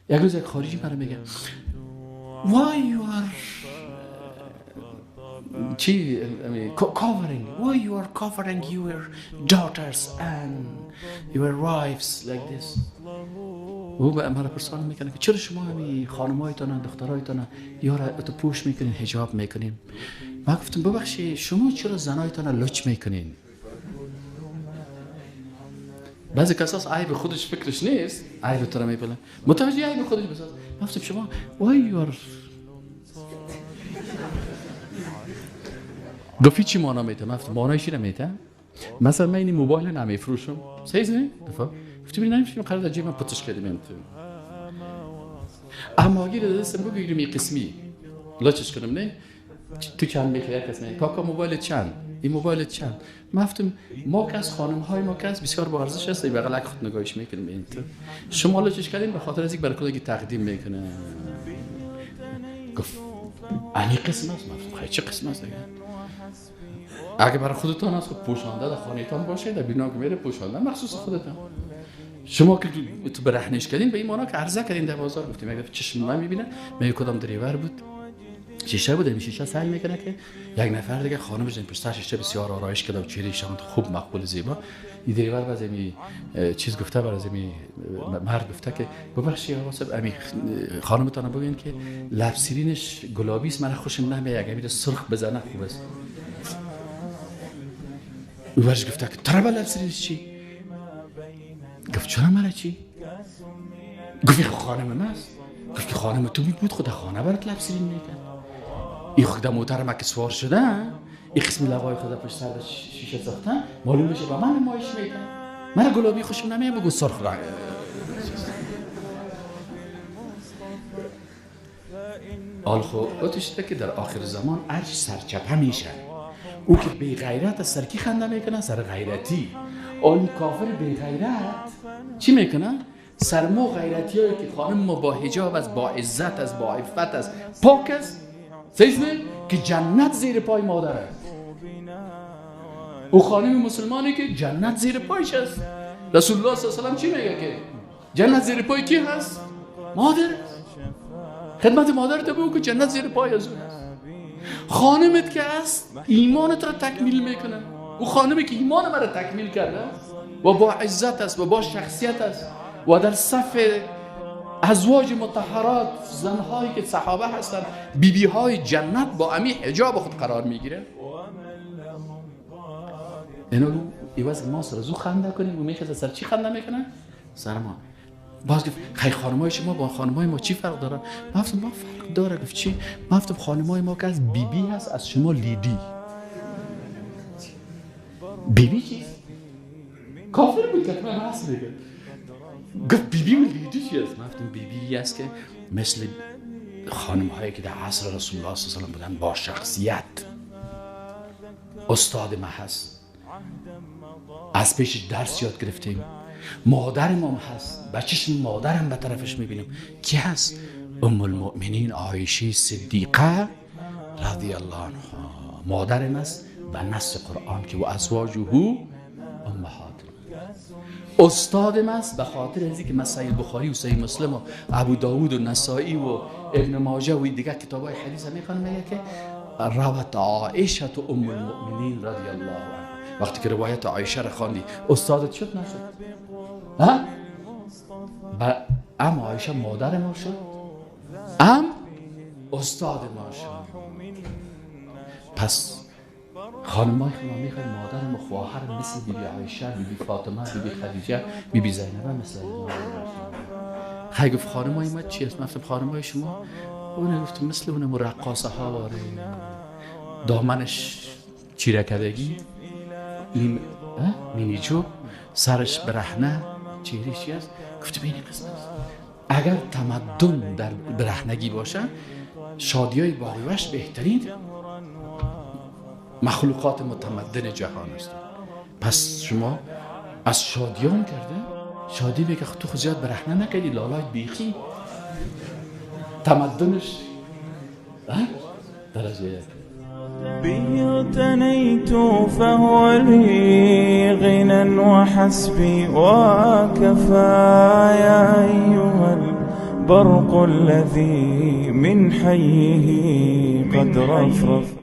یک روز یک خارجی مرا میگه why you are چی covering why you are covering your daughters and your wives like this. او به مرا پرسان میکنه که چرا شما همین خانمایتان دخترایتان یارا تو پوش میکنین حجاب میکنین؟ من گفتم ببخشید شما چرا زنایتان لچ میکنین؟ بعضی کساس عیب خودش فکرش نیست، عیب تو را میبینه متوجه عیب خودش بساز. من گفتم شما why you are گفتی چی مانا میته؟ من گفتم مانایش چی نمیته؟ مثلا من این موبایل نمیفروشم سیزه دفعه گفتی ببین نمیشه قرار در جیبم پتش کردم انت اما اگه دستم بگیرم این قسمی لاچش کنم نه تو چند میخوای قسمی کاکا موبایل چند این موبایل چند؟ من گفتم ما که از خانم های ما که از بسیار با ارزش هست بغل خود نگاهش میکنیم انت شما لاچش کردین به خاطر از اینکه برای کدی تقدیم میکنه. گفت این قسم است. من گفتم چه قسم است دیگه؟ اگه برای خودتان از خود پوشانده در خانهتان باشه در بینا که میره پوشانده مخصوص خودتان. شما که تو برهنش کردین به این مانا که عرضه کردین در بازار گفتیم اگه چشم من میبینه میگه کدام دریور بود شیشه بود این شیشه سعی میکنه که یک نفر دیگه خانمش این پشت شیشه بسیار آرایش کرده و چهرهشان خوب مقبول زیبا این دریور باز می چیز گفته برای می مرد گفته که ببخشید آقا صاحب امی خانمتون بگین که لبسیرینش گلابی است من خوشم نمیاد اگه میره سرخ بزنه خوب است. او ورش گفته که ترا لبسیرینش چی؟ گفت چرا مرا چی؟ گفت خانم ماست. گفت خانم تو بود خدا خانه برات لبسیرین میکرد. این خود موتر که سوار شده این قسم لوای خدا پشت سر شیشه ساختن معلوم بشه با من نمایش میدن. من گلابی خوشم نمیاد بگو سرخ رنگ. حال خب اتشته که در آخر زمان عرش سرچپه میشه. او که بی غیرت از سرکی خنده میکنه سر غیرتی. آن کافر بی غیرت چی میکنه؟ سرمو غیرتی هایی که خانم ما با حجاب از با عزت از با عفت از پاک است سیزمه که جنت زیر پای مادره. او خانم مسلمانی که جنت زیر پایش است. رسول الله صلی الله علیه و چی میگه که جنت زیر پای کی هست؟ مادر. خدمت مادرت بگو که جنت زیر پای از اون است. خانمت که است ایمانت را تکمیل میکنه. او خانمی که ایمان مرا تکمیل کرده و با عزت است و با شخصیت است و در صف ازواج مطهرات زنهایی که صحابه هستند بیبی های جنت با امی حجاب خود قرار میگیره. اینو ایواز ما سر زو خنده کنیم و میخواد سر چی خنده میکنه؟ سر ما. باز گفت خیلی خانمای شما با خانمای ما چی فرق داره؟ ما گفتم ما فرق داره. گفت چی؟ ما گفتم خانمای ما که از بیبی هست از شما لیدی. بیبی چیست؟ کافر بود که من راست میگه. گفت بیبی و لیدی چی است؟ من گفتم بیبی است که مثل خانم هایی که در عصر رسول الله صلی الله علیه و بودن با شخصیت استاد ما هست از پیش درس یاد گرفتیم. مادرم هم هست بچه‌ش مادرم به طرفش میبینیم کی هست؟ ام المؤمنین عایشه صدیقه رضی الله عنها مادرم است به نص قرآن که و ازواجه امهات. استادم است به خاطر از اینکه صحیح بخاری و صحیح مسلم و ابو داود و نسائی و ابن ماجه و دیگر کتابای حدیث میخوان میگه که روایت عایشه ام المؤمنین رضی الله عنها. وقتی که روایت عایشه را خواندی استادت شد نشد؟ ها؟ ام عایشه مادر ما شد؟ ام استاد ما شد. پس خانمای خدا میخواد مادر ما خواهر مثل بیبی عایشه، بیبی فاطمه، بیبی خدیجه، بیبی زینب مثل اینا باشه. خیلی گفت خانمای ما چی است؟ مثلا خانمای شما اون گفت مثل اون رقاصه ها واره دامنش چیرکدگی این مینی جو سرش برهنه چهرهش چی است؟ گفت ببین قسم است. اگر تمدن در برهنگی باشه شادیای باریوش بهترین مخلوقات متمدن جهان است. پس شما از شادیان کرده شادی بگه تو خود زیاد برهنه نکردی لالای بیخی تمدنش درجه یک به اغتنيت فهو لي غنى وحسبي وكفى يا أيها البرق الذي من حيه قد رفرف.